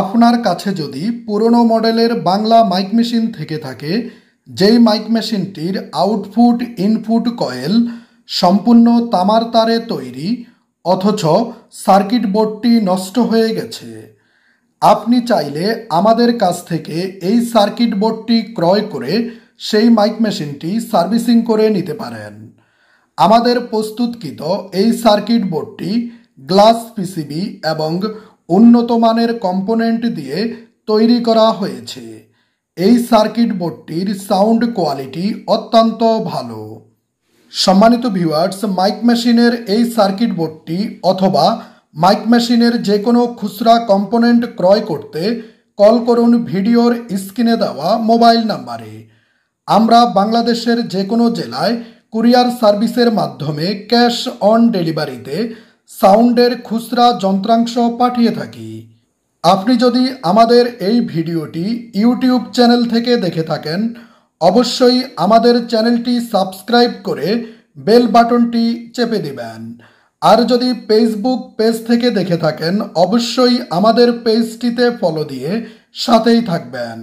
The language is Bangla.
আপনার কাছে যদি পুরনো মডেলের বাংলা মাইক মেশিন থেকে থাকে, যেই মাইক মেশিনটির আউটপুট ইনপুট কয়েল সম্পূর্ণ তামার তারে তৈরি অথচ সার্কিট বোর্ডটি নষ্ট হয়ে গেছে, আপনি চাইলে আমাদের কাছ থেকে এই সার্কিট বোর্ডটি ক্রয় করে সেই মাইক মেশিনটি সার্ভিসিং করে নিতে পারেন। আমাদের প্রস্তুতকৃত এই সার্কিট বোর্ডটি গ্লাস পিসিবি এবং উন্নত মানের কম্পোনেন্ট দিয়ে তৈরি করা হয়েছে। এই সার্কিট বোর্ডটির সাউন্ড কোয়ালিটি অত্যন্ত ভালো। সম্মানিত ভিউয়ার্স, মাইক মেশিনের এই সার্কিট বোর্ডটি অথবা মাইক মেশিনের যে কোনো খুচরা কম্পোনেন্ট ক্রয় করতে কল করুন ভিডিওর স্ক্রিনে দেওয়া মোবাইল নাম্বারে। আমরা বাংলাদেশের যে কোনো জেলায় কুরিয়ার সার্ভিসের মাধ্যমে ক্যাশ অন ডেলিভারিতে সাউন্ডের খুচরা যন্ত্রাংশ পাঠিয়ে থাকি। আপনি যদি আমাদের এই ভিডিওটি ইউটিউব চ্যানেল থেকে দেখে থাকেন, অবশ্যই আমাদের চ্যানেলটি সাবস্ক্রাইব করে বেল বাটনটি চেপে দিবেন। আর যদি ফেসবুক পেজ থেকে দেখে থাকেন, অবশ্যই আমাদের পেজটিতে ফলো দিয়ে সাথেই থাকবেন।